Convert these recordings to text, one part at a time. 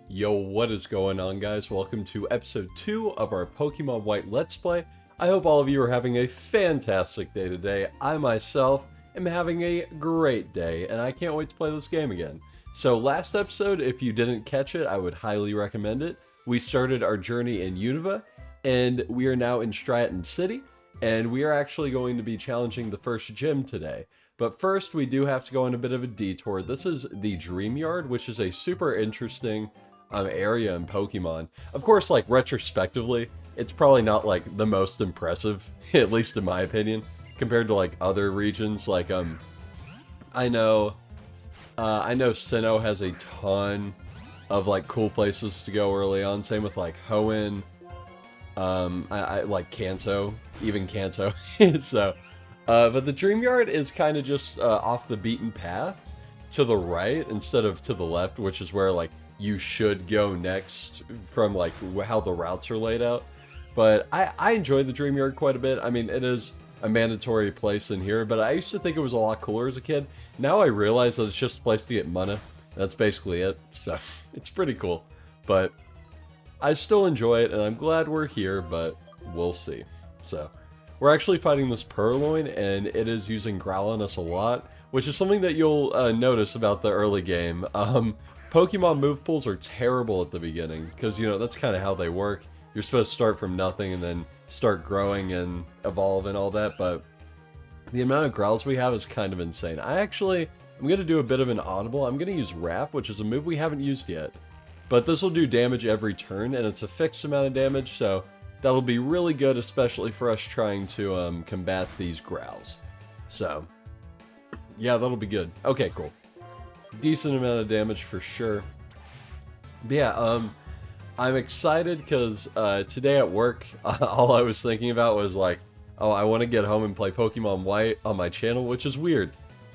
Yo, what is going on, guys? Welcome to episode 2 of our Pokemon White Let's Play. I hope all of you are having a fantastic day today. I myself am having a great day, and I can't wait to play this game again. So last episode, if you didn't catch it, I would highly recommend it. We started our journey in Unova, and we are now in Stratton City, and we are actually going to be challenging the first gym today. But first, we do have to go on a bit of a detour. This is the Dream Yard, which is a super interesting area in Pokemon. Of course, like, retrospectively, it's probably not, like, the most impressive, at least in my opinion, compared to, like, other regions. Like, I know Sinnoh has a ton of, like, cool places to go early on. Same with, like, Hoenn, I like Kanto, even Kanto. So, but the Dream Yard is kind of just off the beaten path to the right instead of to the left, which is where, like, you should go next from, like, how the routes are laid out. But I enjoy the Dream Yard quite a bit. I mean, it is a mandatory place in here, but I used to think it was a lot cooler as a kid. Now I realize that it's just a place to get mana. That's basically it, so it's pretty cool. But I still enjoy it, and I'm glad we're here, but we'll see. So, we're actually fighting this Purloin, and it is using Growl on us a lot, which is something that you'll notice about the early game. Pokemon move pools are terrible at the beginning, because, you know, that's kind of how they work. You're supposed to start from nothing and then start growing and evolve and all that, but the amount of Growls we have is kind of insane. I'm going to do a bit of an audible. I'm going to use Wrap, which is a move we haven't used yet. But this will do damage every turn, and it's a fixed amount of damage, so that'll be really good, especially for us trying to combat these Growls. So, yeah, that'll be good. Okay, cool. Decent amount of damage for sure. But yeah, I'm excited because today at work, all I was thinking about was like, oh, I want to get home and play Pokemon White on my channel, which is weird.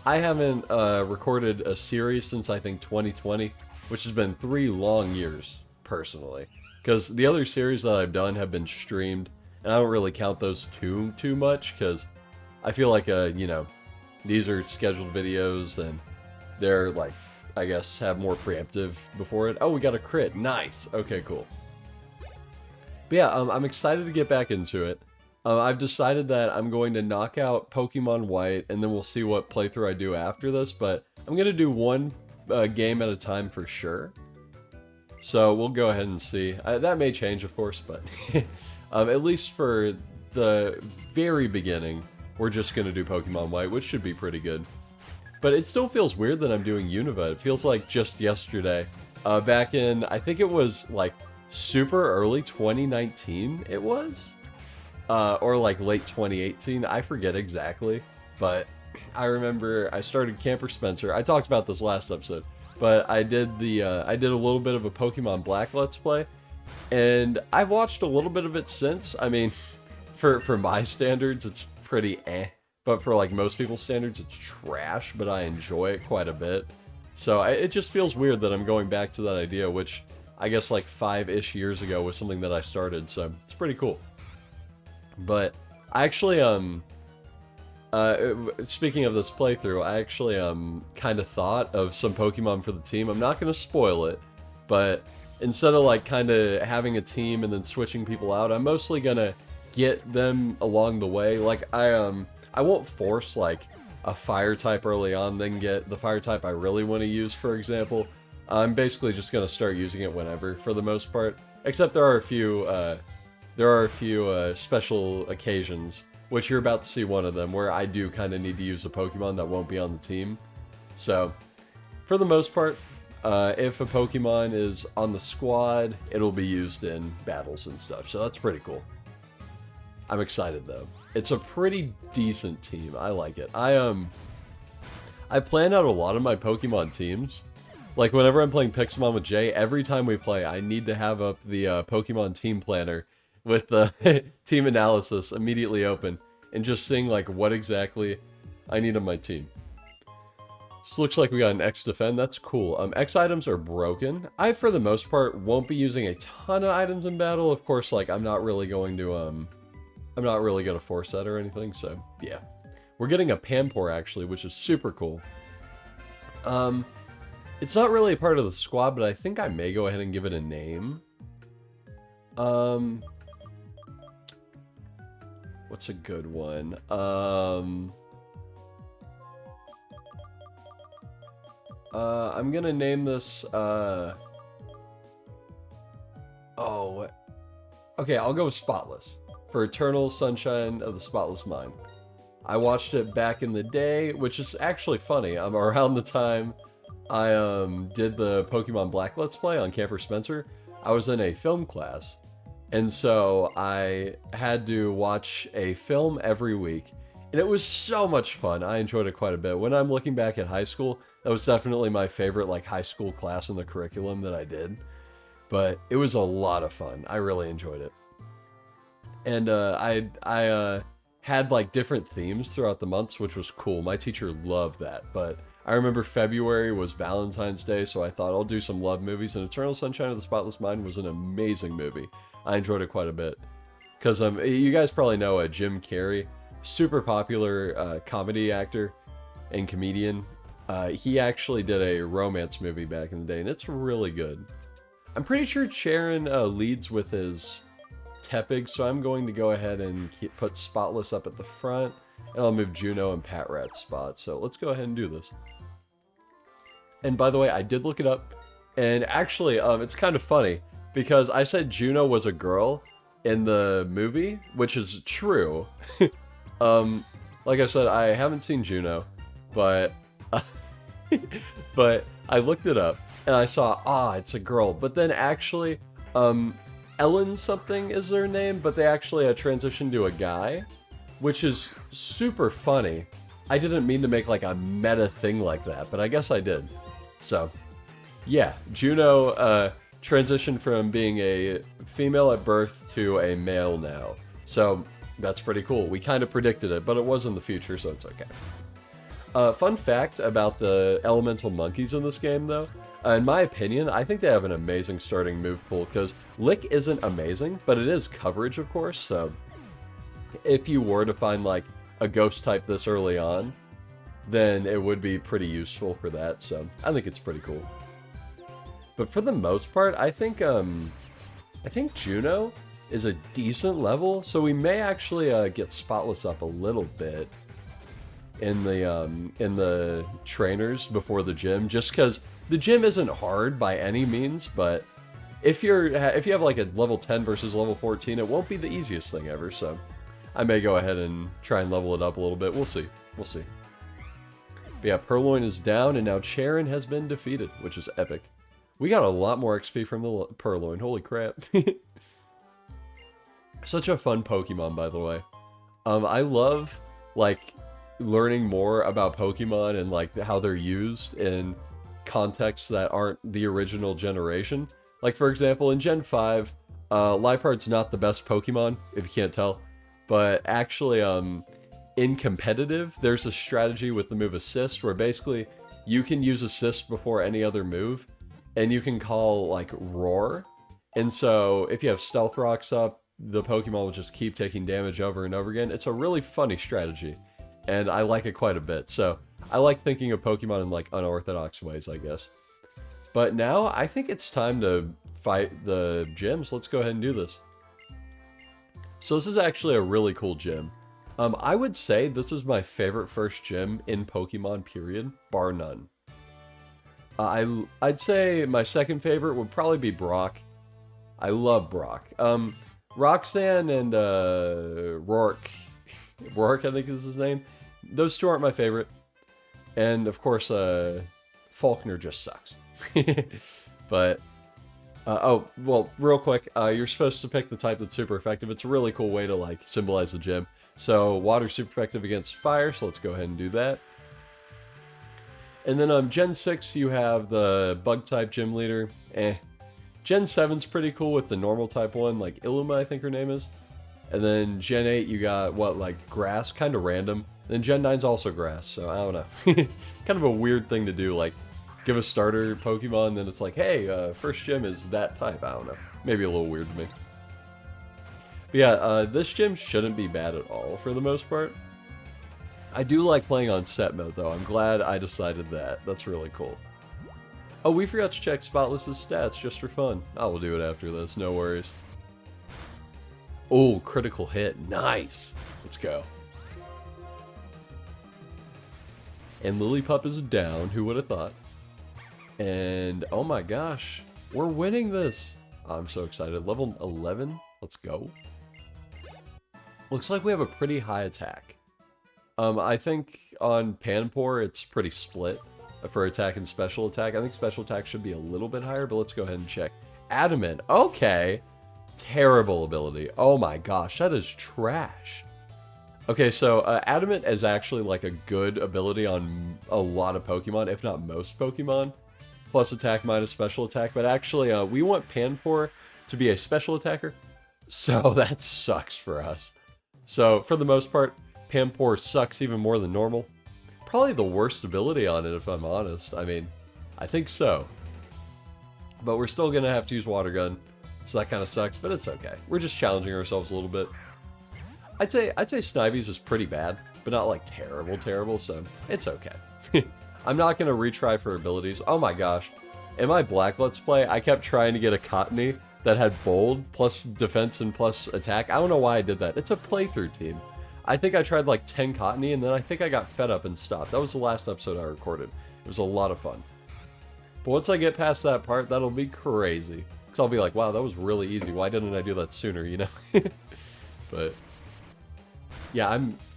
I haven't recorded a series since, I think, 2020, which has been 3 long years, personally. Because the other series that I've done have been streamed, and I don't really count those too much, because I feel like, you know, these are scheduled videos, and they're, like, I guess, have more preemptive before it. Oh, we got a crit. Nice. Okay, cool. But yeah, I'm excited to get back into it. I've decided that I'm going to knock out Pokemon White, and then we'll see what playthrough I do after this, but I'm going to do one game at a time for sure. So we'll go ahead and see. That may change, of course, but at least for the very beginning, we're just going to do Pokemon White, which should be pretty good. But it still feels weird that I'm doing Unova. It feels like just yesterday. Back in, I think it was, like, super early 2019, it was? Or, like, late 2018. I forget exactly. But I remember I started Camper Spencer. I talked about this last episode. But I did I did a little bit of a Pokemon Black Let's Play. And I've watched a little bit of it since. I mean, for my standards, it's pretty eh. But for, like, most people's standards, it's trash, but I enjoy it quite a bit. So it just feels weird that I'm going back to that idea, which I guess, like, 5-ish years ago was something that I started, so it's pretty cool. But I actually, speaking of this playthrough, I actually, kind of thought of some Pokemon for the team. I'm not going to spoil it, but instead of, like, kind of having a team and then switching people out, I'm mostly going to get them along the way. Like, I won't force, like, a fire type early on, then get the fire type I really want to use, for example. I'm basically just going to start using it whenever, for the most part. Except there are a few special occasions, which you're about to see one of them, where I do kind of need to use a Pokemon that won't be on the team. So, for the most part, if a Pokemon is on the squad, it'll be used in battles and stuff, so that's pretty cool. I'm excited, though. It's a pretty decent team. I like it. I plan out a lot of my Pokemon teams. Like, whenever I'm playing Pixelmon with Jay, every time we play, I need to have up the Pokemon team planner with the team analysis immediately open and just seeing, like, what exactly I need on my team. So looks like we got an X defend. That's cool. X items are broken. I, for the most part, won't be using a ton of items in battle. Of course, like, I'm not really going to force that or anything, so yeah. We're getting a Pampor, actually, which is super cool. It's not really a part of the squad, but I think I may go ahead and give it a name. What's a good one? I'm gonna name this, okay, I'll go with Spotless, for Eternal Sunshine of the Spotless Mind. I watched it back in the day, which is actually funny. Around the time I did the Pokemon Black Let's Play on Camper Spencer, I was in a film class, and so I had to watch a film every week, and it was so much fun. I enjoyed it quite a bit. When I'm looking back at high school, that was definitely my favorite like high school class in the curriculum that I did. But it was a lot of fun. I really enjoyed it. And I had like different themes throughout the months, which was cool. My teacher loved that. But I remember February was Valentine's Day, so I thought I'll do some love movies, and Eternal Sunshine of the Spotless Mind was an amazing movie. I enjoyed it quite a bit. Because you guys probably know Jim Carrey, super popular comedy actor and comedian. He actually did a romance movie back in the day, and it's really good. I'm pretty sure Charon leads with his Tepig, so I'm going to go ahead and put Spotless up at the front, and I'll move Juno and Patrat's spot. So let's go ahead and do this. And by the way, I did look it up, and actually, it's kind of funny, because I said Juno was a girl in the movie, which is true. Like I said, I haven't seen Juno, but but I looked it up, and I saw, it's a girl. But then actually, Ellen something is their name, but they actually transitioned to a guy, which is super funny. I didn't mean to make like a meta thing like that, but I guess I did. So, yeah, Juno transitioned from being a female at birth to a male now. So, that's pretty cool. We kind of predicted it, but it was in the future, so it's okay. Fun fact about the elemental monkeys in this game, though. In my opinion, I think they have an amazing starting move pool, because Lick isn't amazing, but it is coverage, of course, so if you were to find, like, a ghost type this early on, then it would be pretty useful for that, so I think it's pretty cool. But for the most part, I think Juno is a decent level, so we may actually get Spotless up a little bit in the trainers before the gym, just because the gym isn't hard by any means, but if you have like a level 10 versus level 14, it won't be the easiest thing ever, so I may go ahead and try and level it up a little bit. We'll see. We'll see. But yeah, Purloin is down, and now Charon has been defeated, which is epic. We got a lot more XP from the Purloin. Holy crap. Such a fun Pokemon, by the way. I love, like, learning more about Pokemon and, like, how they're used in contexts that aren't the original generation. Like, for example, in Gen 5, Liepard's not the best Pokemon, if you can't tell. But actually, in competitive, there's a strategy with the move Assist, where basically you can use Assist before any other move, and you can call, like, Roar. And so, if you have Stealth Rocks up, the Pokemon will just keep taking damage over and over again. It's a really funny strategy, and I like it quite a bit. So, I like thinking of Pokemon in, like, unorthodox ways, I guess. But now, I think it's time to fight the gyms. Let's go ahead and do this. So this is actually a really cool gym. I would say this is my favorite first gym in Pokemon, period, bar none. I'd say my second favorite would probably be Brock. I love Brock. Roxanne and Rourke, I think is his name. Those two aren't my favorite. And of course, Faulkner just sucks. But, oh, well, real quick, you're supposed to pick the type that's super effective. It's a really cool way to, like, symbolize the gym. So, water's super effective against fire, so let's go ahead and do that. And then, Gen 6, you have the bug-type gym leader. Gen 7's pretty cool with the normal type one, like Illuma, I think her name is. And then Gen 8, you got, what, like, grass? Kind of random. Then Gen 9's also grass, so I don't know. Kind of a weird thing to do, like, give a starter Pokemon, then it's like, hey, first gym is that type. I don't know. Maybe a little weird to me. But yeah, this gym shouldn't be bad at all for the most part. I do like playing on set mode, though. I'm glad I decided that. That's really cool. Oh, we forgot to check Spotless's stats just for fun. I will do it after this, no worries. Oh, critical hit. Nice. Let's go. And Lillipup is down. Who would have thought? And oh my gosh, we're winning this. I'm so excited. Level 11. Let's go. Looks like we have a pretty high attack. I think on Panpour it's pretty split for attack and special attack. I think special attack should be a little bit higher, but let's go ahead and check. Adamant. Okay. Terrible ability. Oh my gosh, that is trash. Okay, so Adamant is actually like a good ability on a lot of Pokemon, if not most Pokemon. Plus attack minus special attack, but actually we want Panpour to be a special attacker, so that sucks for us. So for the most part, Panpour sucks even more than normal. Probably the worst ability on it, if I'm honest. I mean, I think so. But we're still gonna have to use Water Gun, so that kind of sucks, but it's okay. We're just challenging ourselves a little bit. I'd say Snivy's is pretty bad, but not like terrible, so it's okay. I'm not gonna retry for abilities. Oh my gosh. In my Black Let's Play, I kept trying to get a Cottony that had Bold, plus Defense, and plus Attack. I don't know why I did that. It's a playthrough team. I think I tried like 10 Cottony, and then I think I got fed up and stopped. That was the last episode I recorded. It was a lot of fun. But once I get past that part, that'll be crazy. Because I'll be like, wow, that was really easy. Why didn't I do that sooner, you know? But yeah,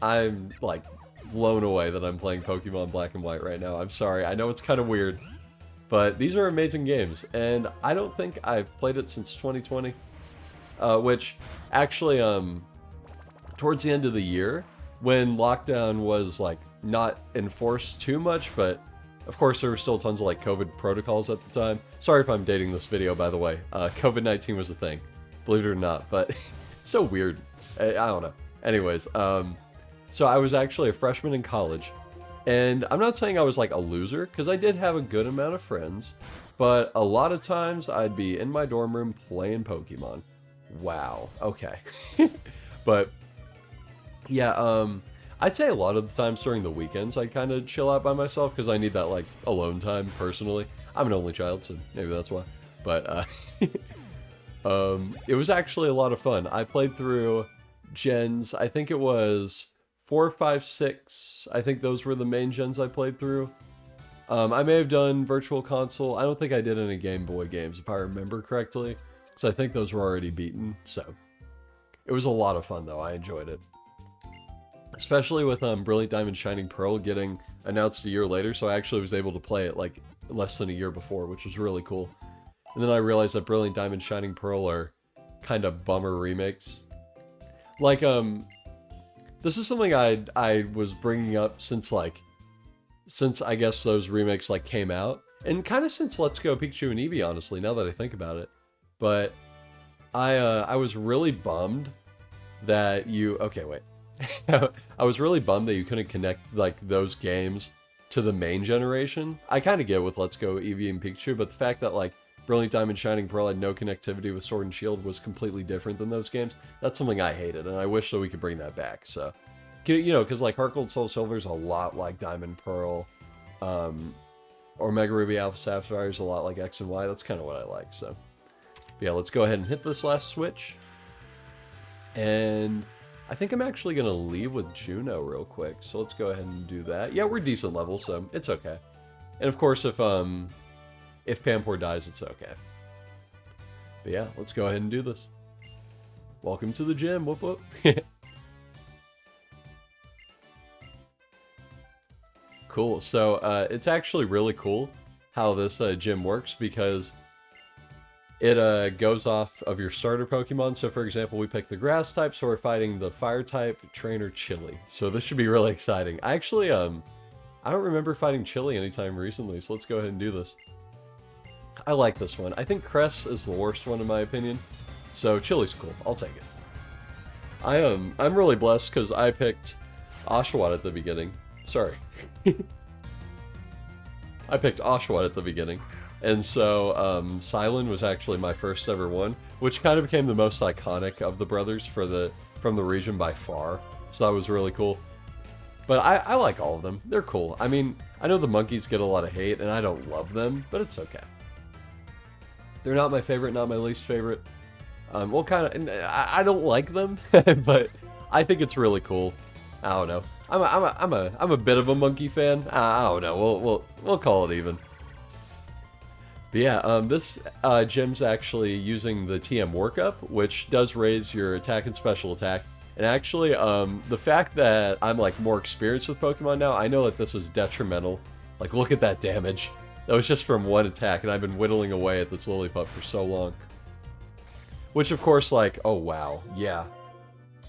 I'm like blown away that I'm playing Pokemon Black and White right now. I'm sorry. I know it's kind of weird, but these are amazing games, and I don't think I've played it since 2020. Which actually, towards the end of the year, when lockdown was like not enforced too much, but of course there were still tons of like COVID protocols at the time. Sorry if I'm dating this video, by the way. COVID-19 was a thing, believe it or not, but it's so weird. I don't know. Anyways, so I was actually a freshman in college, and I'm not saying I was like a loser, because I did have a good amount of friends, but a lot of times I'd be in my dorm room playing Pokemon. Wow, okay. But yeah, I'd say a lot of the times during the weekends I kind of chill out by myself, because I need that like alone time personally. I'm an only child, so maybe that's why. But it was actually a lot of fun. I played through gens, I think it was 4, 5, 6. I think those were the main gens I played through. I may have done Virtual Console. I don't think I did any Game Boy games, if I remember correctly, because I think those were already beaten. So it was a lot of fun, though. I enjoyed it, especially with Brilliant Diamond Shining Pearl getting announced a year later. So I actually was able to play it like less than a year before, which was really cool. And then I realized that Brilliant Diamond Shining Pearl are kind of bummer remakes. Like, this is something I was bringing up since I guess those remakes like came out, and kind of since Let's Go Pikachu and Eevee, honestly, now that I think about it. But I was really bummed that I was really bummed that you couldn't connect like those games to the main generation. I kind of get with Let's Go Eevee and Pikachu, but the fact that like Brilliant Diamond Shining Pearl had no connectivity with Sword and Shield was completely different than those games. That's something I hated, and I wish that we could bring that back. So, you know, because like Heart Gold Soul Silver is a lot like Diamond Pearl, or Mega Ruby Alpha Sapphire is a lot like X and Y. That's kind of what I like. So, yeah, let's go ahead and hit this last switch. And I think I'm actually going to leave with Juno real quick. So let's go ahead and do that. Yeah, we're decent level, so it's okay. And of course, if Panpour dies, it's okay. But yeah, let's go ahead and do this. Welcome to the gym. Whoop whoop. Cool. So it's actually really cool how this gym works, because it goes off of your starter Pokemon. So for example, we pick the grass type, so we're fighting the fire type trainer Chili. So this should be really exciting. I actually I don't remember fighting Chili anytime recently, so let's go ahead and do this. I like this one. I think Cress is the worst one in my opinion, so Chili's cool. I'll take it. I'm really blessed because I picked Oshawott at the beginning. Sorry. I picked Oshawott at the beginning, and so Silent was actually my first ever one, which kind of became the most iconic of the brothers from the region by far. So that was really cool. But I like all of them. They're cool. I mean, I know the monkeys get a lot of hate, and I don't love them, but it's okay. They're not my favorite, not my least favorite. Well, kind of, I don't like them, but I think it's really cool. I don't know. I'm a bit of a monkey fan. I don't know. We'll call it even. But yeah, this gym's actually using the TM workup, which does raise your attack and special attack. And actually, the fact that I'm like more experienced with Pokemon now, I know that this is detrimental. Like, look at that damage. That was just from one attack, and I've been whittling away at this Lillipup for so long. Which, of course, like, oh wow, yeah.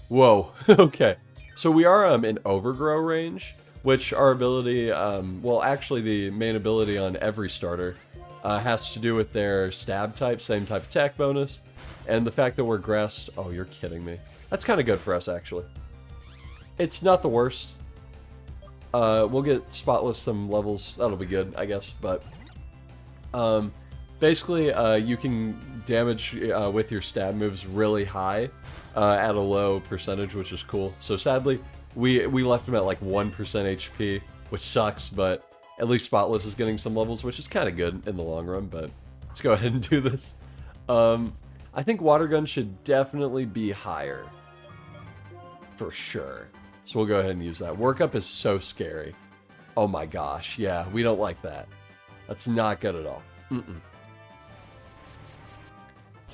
Whoa, okay. So we are in Overgrow range, which our ability, well, actually the main ability on every starter has to do with their stab type, same type attack bonus. And the fact that we're grassed, oh, you're kidding me. That's kind of good for us, actually. It's not the worst. We'll get Spotless some levels. That'll be good, I guess. But basically, you can damage with your stab moves really high at a low percentage, which is cool. So sadly, we left him at like 1% HP, which sucks, but at least Spotless is getting some levels, which is kind of good in the long run. But let's go ahead and do this. I think Water Gun should definitely be higher. For sure. So we'll go ahead and use that. Workup is so scary. Oh my gosh, yeah, we don't like that. That's not good at all.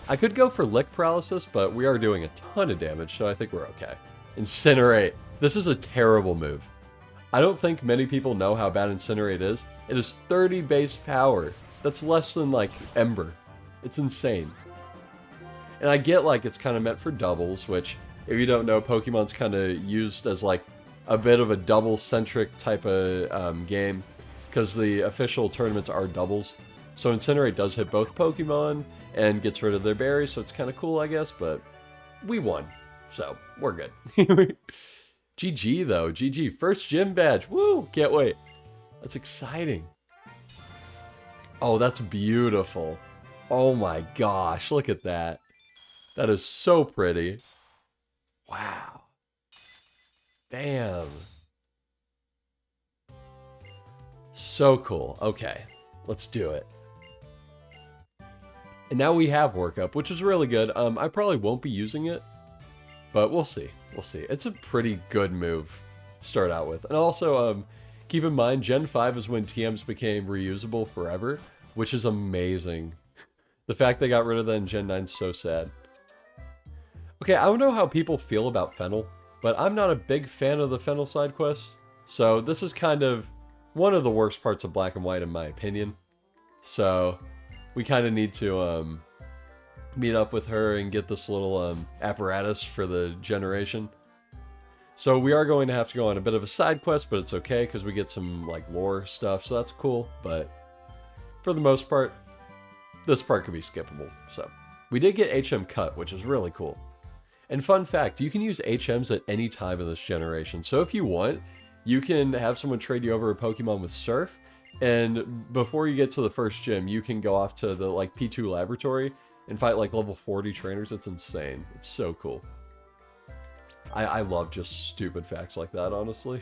I could go for Lick Paralysis, but we are doing a ton of damage, so I think we're okay. Incinerate. This is a terrible move. I don't think many people know how bad Incinerate is. It is 30 base power. That's less than, like, Ember. It's insane. And I get, like, it's kind of meant for doubles, which, if you don't know, Pokemon's kind of used as, like, a bit of a double-centric type of game, because the official tournaments are doubles. So Incinerate does hit both Pokemon and gets rid of their berries, so it's kind of cool, I guess, but we won, so we're good. GG, though. GG. First gym badge. Woo! Can't wait. That's exciting. Oh, that's beautiful. Oh my gosh, look at that. That is so pretty. Wow. Damn. So cool. Okay, let's do it. And now we have Workup, which is really good. I probably won't be using it, but we'll see. We'll see. It's a pretty good move to start out with. And also, keep in mind, Gen 5 is when TMs became reusable forever, which is amazing. The fact they got rid of that in Gen 9 is so sad. Okay, I don't know how people feel about Fennel, but I'm not a big fan of the Fennel side quest. So this is kind of one of the worst parts of Black and White, in my opinion. So we kind of need to meet up with her and get this little apparatus for the generation. So we are going to have to go on a bit of a side quest, but it's okay because we get some like lore stuff, so that's cool. But for the most part, this part could be skippable. So we did get HM Cut, which is really cool. And fun fact, you can use HMs at any time in this generation. So if you want, you can have someone trade you over a Pokemon with Surf, and before you get to the first gym, you can go off to the like P2 laboratory and fight like level 40 trainers. It's insane. It's so cool. I love just stupid facts like that, honestly.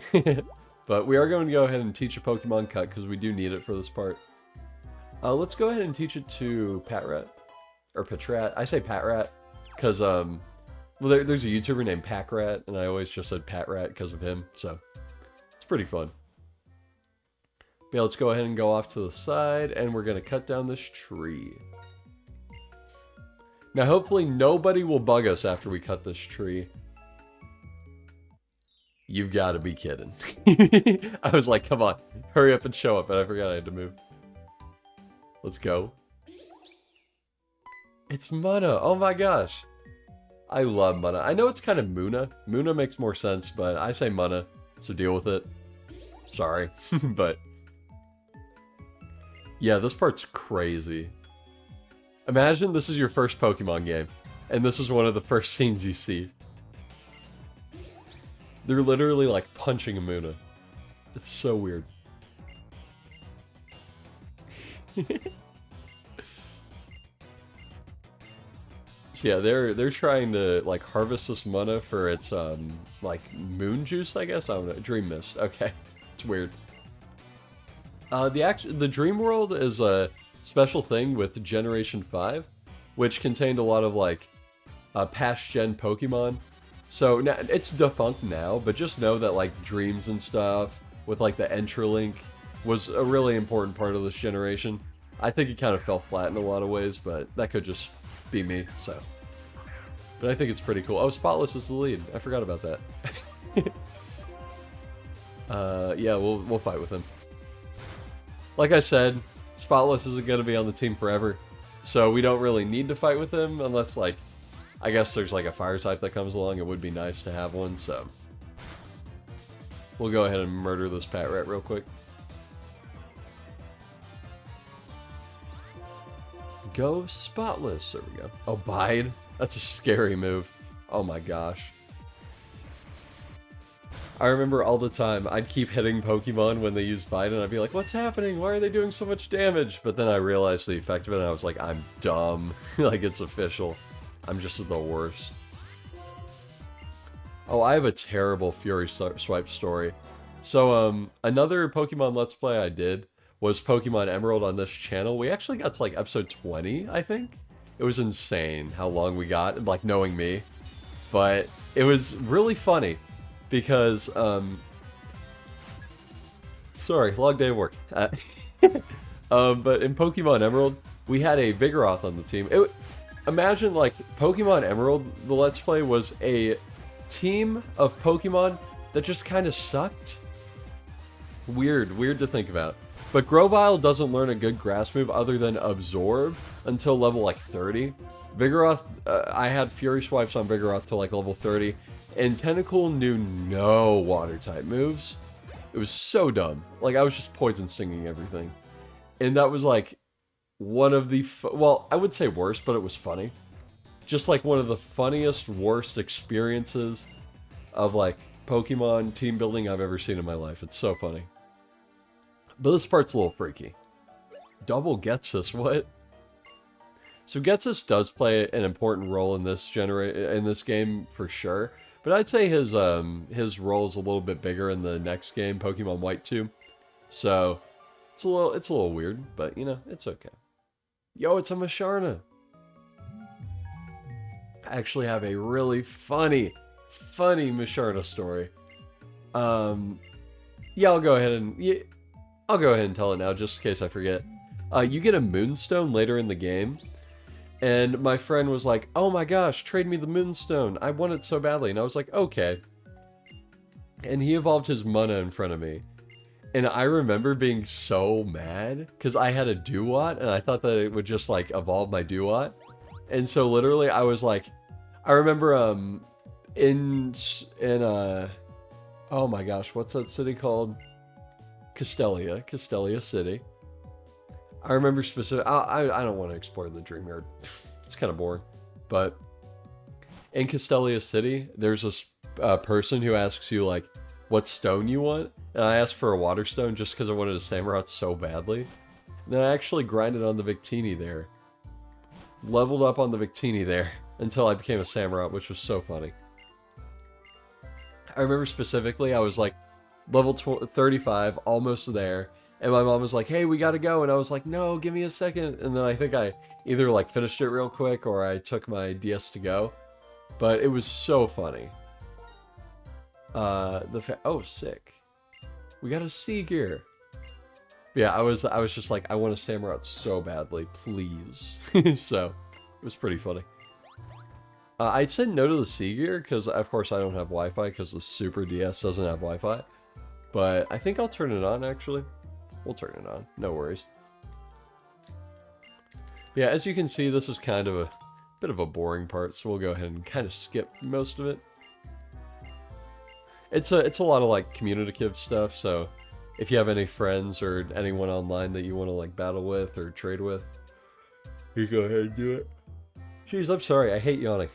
But we are going to go ahead and teach a Pokemon Cut because we do need it for this part. Let's go ahead and teach it to Patrat. Or Patrat. I say Patrat because, well, there's a YouTuber named Packrat, and I always just said Patrat because of him, so it's pretty fun. But yeah, let's go ahead and go off to the side, and we're going to cut down this tree. Now, hopefully nobody will bug us after we cut this tree. You've got to be kidding. I was like, come on, hurry up and show up, and I forgot I had to move. Let's go. It's Muna. Oh my gosh. I love Muna. I know it's kind of Muna. Muna makes more sense, but I say Muna, so deal with it. Sorry, but yeah, this part's crazy. Imagine this is your first Pokemon game, and this is one of the first scenes you see. They're literally like punching a Muna. It's so weird. So yeah, they're trying to like harvest this mana for its like moon juice, I guess. I don't know. Dream mist. Okay, it's weird. The Dream World is a special thing with Generation 5, which contained a lot of like past gen Pokemon. So now it's defunct now, but just know that like Dreams and stuff with like the Entralink was a really important part of this generation. I think it kind of fell flat in a lot of ways, but that could just be me, so. But I think it's pretty cool. Oh, Spotless is the lead. I forgot about that. Yeah, we'll fight with him. Like I said, Spotless isn't going to be on the team forever, so we don't really need to fight with him unless, like, I guess there's like a fire type that comes along. It would be nice to have one, so. We'll go ahead and murder this Patrat real quick. Go Spotless. There we go. Oh, Bide. That's a scary move. Oh my gosh. I remember all the time, I'd keep hitting Pokemon when they used Bide, and I'd be like, what's happening? Why are they doing so much damage? But then I realized the effect of it, and I was like, I'm dumb. Like, it's official. I'm just the worst. Oh, I have a terrible Fury Swipe story. So, another Pokemon Let's Play I did was Pokemon Emerald on this channel. We actually got to, like, episode 20, I think? It was insane how long we got, like, knowing me. But it was really funny because, sorry, long day of work. But in Pokemon Emerald, we had a Vigoroth on the team. Imagine, like, Pokemon Emerald, the Let's Play, was a team of Pokemon that just kind of sucked. Weird to think about. But Grovyle doesn't learn a good grass move other than Absorb until level, like, 30. Vigoroth, I had Fury Swipes on Vigoroth till, like, level 30. And Tentacool knew no Water-type moves. It was so dumb. Like, I was just Poison Stinging everything. And that was, like, one of the... well, I would say worst, but it was funny. Just, like, one of the funniest, worst experiences of, like, Pokemon team building I've ever seen in my life. It's so funny. But this part's a little freaky. Double Getsus, what? So Getsus does play an important role in this game for sure. But I'd say his role is a little bit bigger in the next game, Pokemon White 2. So it's a little weird, but you know, it's okay. Yo, it's a Masharna. I actually have a really funny Masharna story. Yeah, I'll go ahead and tell it now, just in case I forget. You get a Moonstone later in the game, and my friend was like, oh my gosh, trade me the Moonstone. I want it so badly. And I was like, okay. And he evolved his Mana in front of me. And I remember being so mad, because I had a Duat, and I thought that it would just, like, evolve my Duat. And so, literally, I was like, I remember, oh my gosh, what's that city called? Castelia City. I remember I don't want to explore the Dream Yard. It's kind of boring. But in Castelia City, there's this person who asks you, like, what stone you want. And I asked for a water stone just because I wanted a Samurott so badly. And then I actually grinded on the Victini there. Leveled up on the Victini there until I became a Samurott, which was so funny. I remember specifically, I was like, level 35, almost there. And my mom was like, hey, we gotta go. And I was like, no, give me a second. And then I think I either like finished it real quick or I took my DS to go. But it was so funny. Oh, sick. We got a Sea Gear. Yeah, I was just like, I want a Samurott so badly, please. So, it was pretty funny. I said no to the Sea Gear because, of course, I don't have Wi-Fi because the Super DS doesn't have Wi-Fi. But I think I'll turn it on, actually. We'll turn it on. No worries. Yeah, as you can see, this is kind of a bit of a boring part, so we'll go ahead and kind of skip most of it. It's a lot of, like, communicative stuff, so if you have any friends or anyone online that you want to, like, battle with or trade with, you go ahead and do it. Jeez, I'm sorry. I hate yawning.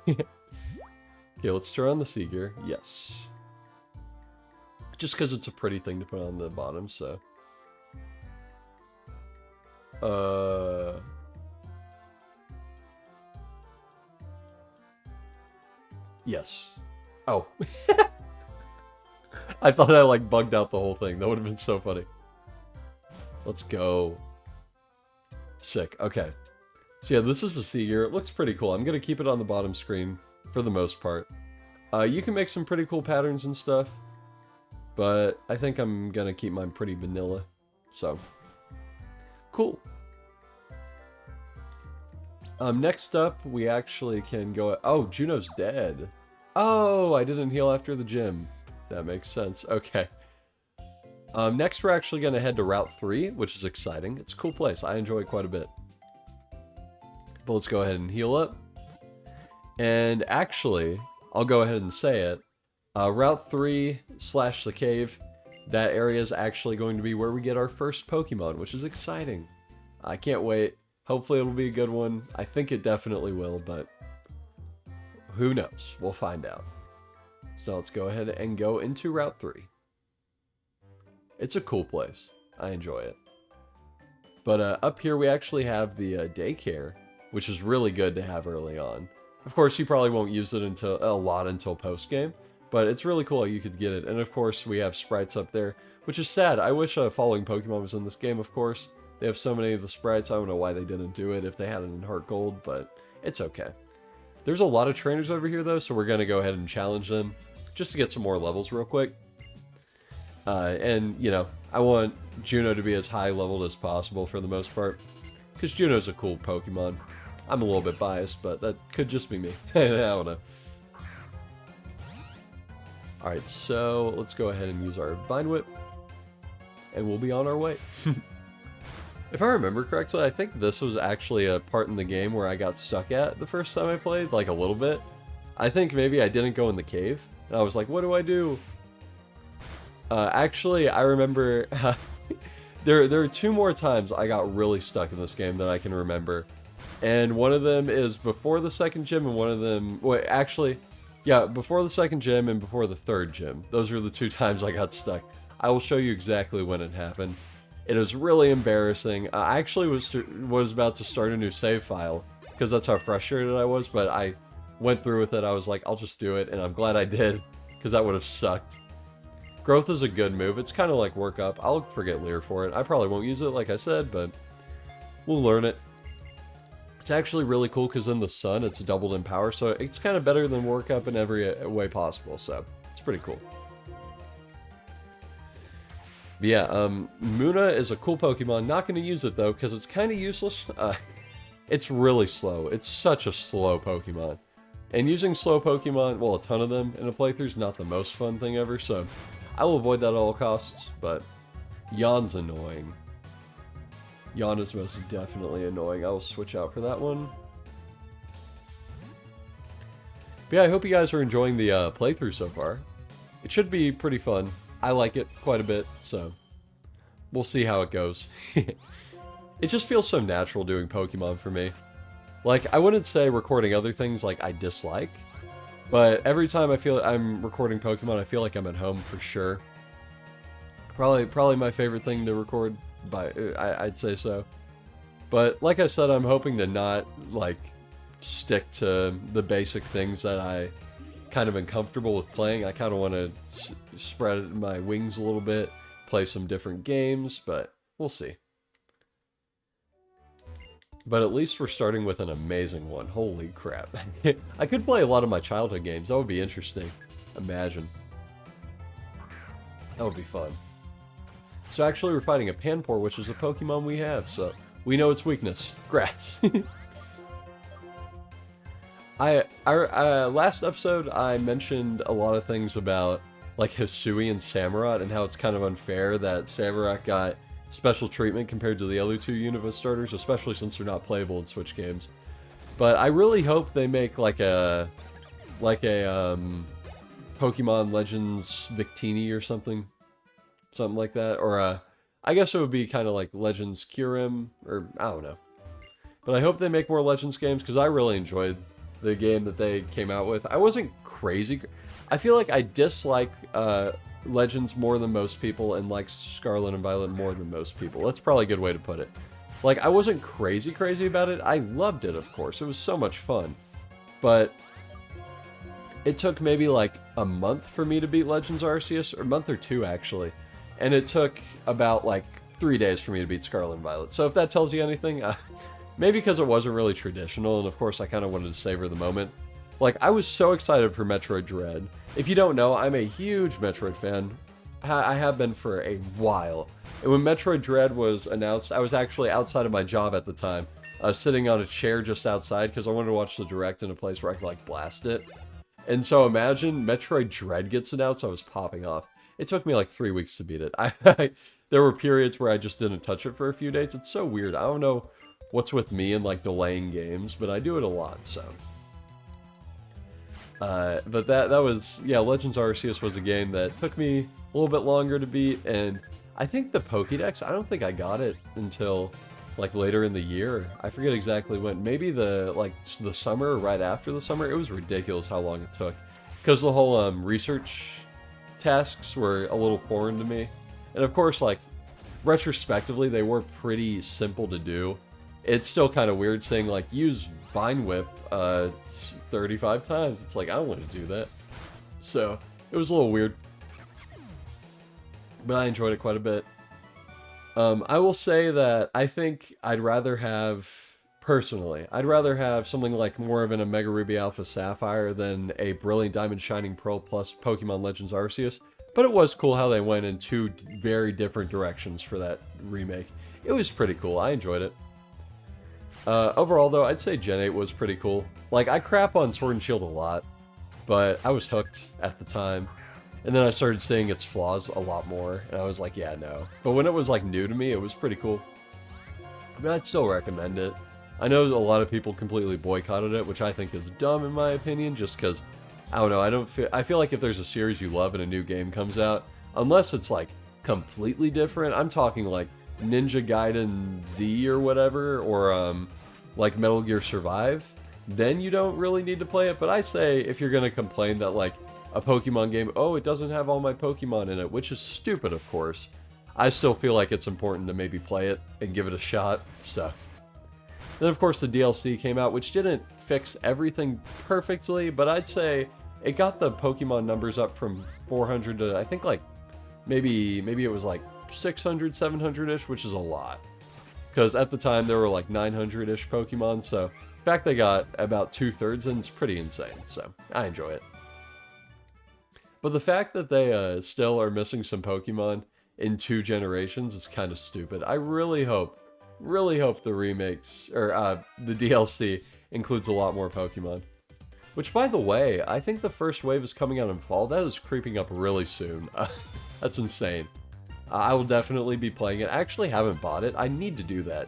Okay, let's turn on the Sea Gear. Yes. Just because it's a pretty thing to put on the bottom, so. Yes. Oh. I thought I, like, bugged out the whole thing. That would have been so funny. Let's go. Sick. Okay. So yeah, this is the sea gear. It looks pretty cool. I'm going to keep it on the bottom screen for the most part. You can make some pretty cool patterns and stuff, but I think I'm going to keep mine pretty vanilla. So, cool. Next up, we actually can go... Oh, Juno's dead. Oh, I didn't heal after the gym. That makes sense. Okay. Next, we're actually going to head to Route 3, which is exciting. It's a cool place. I enjoy it quite a bit. But let's go ahead and heal up. And actually, I'll go ahead and say it. Route 3 / the cave, that area is actually going to be where we get our first Pokemon, which is exciting. I can't wait. Hopefully it'll be a good one. I think it definitely will, but who knows? We'll find out. So let's go ahead and go into Route 3. It's a cool place. I enjoy it. But up here we actually have the daycare, which is really good to have early on. Of course, you probably won't use it until post-game, but it's really cool how you could get it. And of course, we have sprites up there, which is sad. I wish Following Pokemon was in this game, of course. They have so many of the sprites, I don't know why they didn't do it if they had it in Heart Gold, but it's okay. There's a lot of trainers over here, though, so we're going to go ahead and challenge them, just to get some more levels real quick. And, you know, I want Juno to be as high leveled as possible for the most part, because Juno's a cool Pokemon. I'm a little bit biased, but that could just be me. I don't know. Alright, so let's go ahead and use our Vine Whip, and we'll be on our way. If I remember correctly, I think this was actually a part in the game where I got stuck at the first time I played, like a little bit. I think maybe I didn't go in the cave, and I was like, what do I do? Actually, I remember there are 2 more times I got really stuck in this game that I can remember. And one of them is before the second gym, and one of them... Wait, actually, yeah, before the second gym and before the third gym. Those were the 2 times I got stuck. I will show you exactly when it happened. It was really embarrassing. I actually was about to start a new save file, because that's how frustrated I was, but I went through with it. I was like, I'll just do it, and I'm glad I did, because that would have sucked. Growth is a good move. It's kind of like Work Up. I'll forget Leer for it. I probably won't use it, like I said, but we'll learn it. It's actually really cool, because in the sun, it's doubled in power, so it's kind of better than Work Up in every way possible, so it's pretty cool. But yeah, Munna is a cool Pokemon. Not going to use it, though, because it's kind of useless. It's really slow. It's such a slow Pokemon. And using slow Pokemon, well, a ton of them in a playthrough is not the most fun thing ever, so I will avoid that at all costs, but Yawn's annoying. Yawn is most definitely annoying. I will switch out for that one. But yeah, I hope you guys are enjoying the playthrough so far. It should be pretty fun. I like it quite a bit, so we'll see how it goes. It just feels so natural doing Pokemon for me. Like, I wouldn't say recording other things like I dislike, but every time I feel I'm recording Pokemon, I feel like I'm at home for sure. Probably my favorite thing to record, I'd say so. But like I said, I'm hoping to not, like, stick to the basic things that I kind of am comfortable with playing. I kind of want to spread my wings a little bit, play some different games, but we'll see. But at least we're starting with an amazing one. Holy crap. I could play a lot of my childhood games. That would be interesting. Imagine. That would be fun. So actually we're fighting a Panpour, which is a Pokemon we have, so we know its weakness. Grass. Last episode I mentioned a lot of things about like Hisui and Samurott and how it's kind of unfair that Samurott got special treatment compared to the other 2 Unova starters, especially since they're not playable in Switch games. But I really hope they make like a Pokemon Legends Victini or something like that, or I guess it would be kind of like Legends Kyurem, or I don't know. But I hope they make more Legends games, because I really enjoyed the game that they came out with. I wasn't crazy. I feel like I dislike Legends more than most people, and like Scarlet and Violet more than most people. That's probably a good way to put it. Like, I wasn't crazy about it. I loved it, of course. It was so much fun. But it took maybe like a month for me to beat Legends Arceus, or a month or two actually. And it took about like 3 days for me to beat Scarlet and Violet. So if that tells you anything, maybe because it wasn't really traditional, and of course I kind of wanted to savor the moment. Like, I was so excited for Metroid Dread. If you don't know, I'm a huge Metroid fan. I have been for a while. And when Metroid Dread was announced, I was actually outside of my job at the time, sitting on a chair just outside because I wanted to watch the Direct in a place where I could, like, blast it. And so imagine Metroid Dread gets announced, I was popping off. It took me like 3 weeks to beat it. There were periods where I just didn't touch it for a few days. It's so weird. I don't know what's with me and, like, delaying games, but I do it a lot, so... but that was, yeah, Legends Arceus was a game that took me a little bit longer to beat, and I think the Pokédex, I don't think I got it until, like, later in the year. I forget exactly when. Maybe the summer or right after the summer. It was ridiculous how long it took. Because the whole, research tasks were a little foreign to me. And of course, like, retrospectively, they were pretty simple to do. It's still kind of weird saying, like, use Vine Whip, 35 times. It's like, I don't want to do that. So, it was a little weird. But I enjoyed it quite a bit. I will say that I think I'd rather have, personally, I'd rather have something like more of an Omega Ruby Alpha Sapphire than a Brilliant Diamond Shining Pearl plus Pokemon Legends Arceus. But it was cool how they went in two very different directions for that remake. It was pretty cool. I enjoyed it. Overall, though, I'd say Gen 8 was pretty cool. Like, I crap on Sword and Shield a lot, but I was hooked at the time. And then I started seeing its flaws a lot more, and I was like, yeah, no. But when it was, like, new to me, it was pretty cool. But I'd still recommend it. I know a lot of people completely boycotted it, which I think is dumb in my opinion, just because, I don't know, I feel like if there's a series you love and a new game comes out, unless it's, like, completely different, I'm talking, like, Ninja Gaiden Z or whatever, or, like Metal Gear Survive, then you don't really need to play it. But I say, if you're gonna complain that, like, a Pokemon game, oh, it doesn't have all my Pokemon in it, which is stupid, of course, I still feel like it's important to maybe play it and give it a shot, so. Then, of course, the DLC came out, which didn't fix everything perfectly, but I'd say it got the Pokemon numbers up from 400 to, I think, like, maybe it was, like, 600, 700-ish, which is a lot. Because at the time, there were, like, 900-ish Pokemon, so the fact they got about 2/3 in is pretty insane, so I enjoy it. But the fact that they still are missing some Pokemon in 2 generations is kind of stupid. I really hope the remakes, or the DLC, includes a lot more Pokemon. Which, by the way, I think the first wave is coming out in fall. That is creeping up really soon. That's insane. I will definitely be playing it. I actually haven't bought it. I need to do that.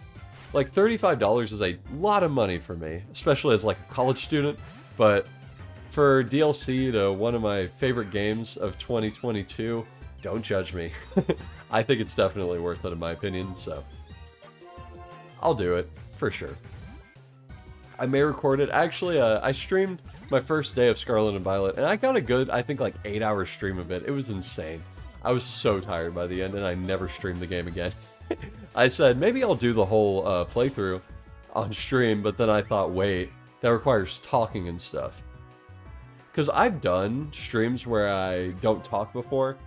Like, $35 is a lot of money for me, especially as, like, a college student, but for DLC to one of my favorite games of 2022, don't judge me. I think it's definitely worth it in my opinion, so I'll do it, for sure. I may record it. Actually, I streamed my first day of Scarlet and Violet, and I got a good, I think, like, 8-hour stream of it. It was insane. I was so tired by the end, and I never streamed the game again. I said, maybe I'll do the whole playthrough on stream, but then I thought, wait, that requires talking and stuff. Because I've done streams where I don't talk before,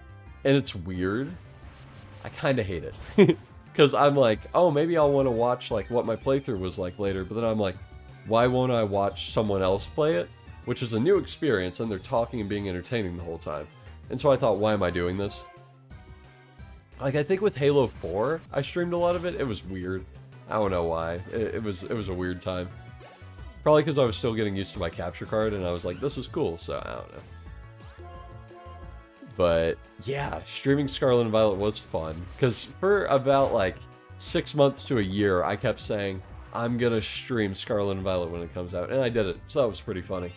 and it's weird. I kind of hate it. Because I'm like, oh, maybe I'll want to watch, like, what my playthrough was like later, but then I'm like, why won't I watch someone else play it? Which is a new experience, and they're talking and being entertaining the whole time. And so I thought, why am I doing this? Like, I think with Halo 4, I streamed a lot of it. It was weird. I don't know why. It was a weird time. Probably because I was still getting used to my capture card, and I was like, this is cool, so I don't know. But, yeah, streaming Scarlet and Violet was fun. Because for about, like, 6 months to a year, I kept saying, I'm gonna stream Scarlet and Violet when it comes out. And I did it, so that was pretty funny.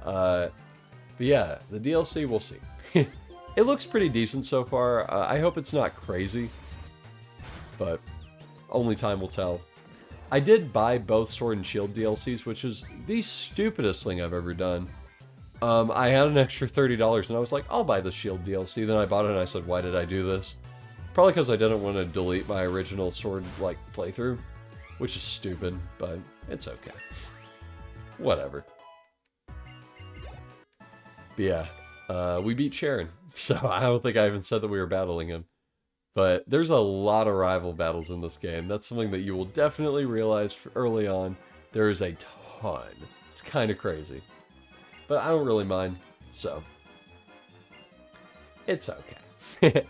But yeah, the DLC, we'll see. It looks pretty decent so far. I hope it's not crazy. But only time will tell. I did buy both Sword and Shield DLCs, which is the stupidest thing I've ever done. I had an extra $30 and I was like, I'll buy the Shield DLC. Then I bought it and I said, why did I do this? Probably because I didn't want to delete my original Sword, like, playthrough. Which is stupid, but it's okay. Whatever. But yeah, we beat Sharon. So I don't think I even said that we were battling him. But there's a lot of rival battles in this game. That's something that you will definitely realize early on. There is a ton. It's kind of crazy. But I don't really mind, so it's okay.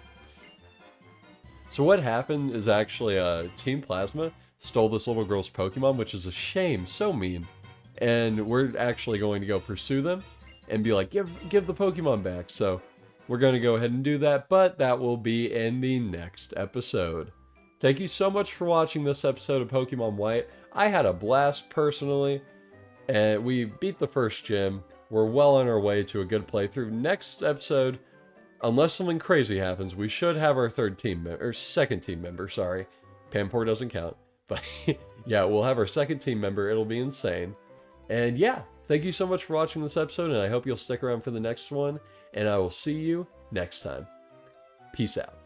So what happened is actually Team Plasma stole this little girl's Pokemon, which is a shame, so mean. And we're actually going to go pursue them and be like, give the Pokemon back. So we're going to go ahead and do that, but that will be in the next episode. Thank you so much for watching this episode of Pokemon White. I had a blast personally, and we beat the first gym. We're well on our way to a good playthrough. Next episode, unless something crazy happens, we should have our second team member, sorry. Pampor doesn't count. But yeah, we'll have our second team member. It'll be insane. And yeah, thank you so much for watching this episode, and I hope you'll stick around for the next one. And I will see you next time. Peace out.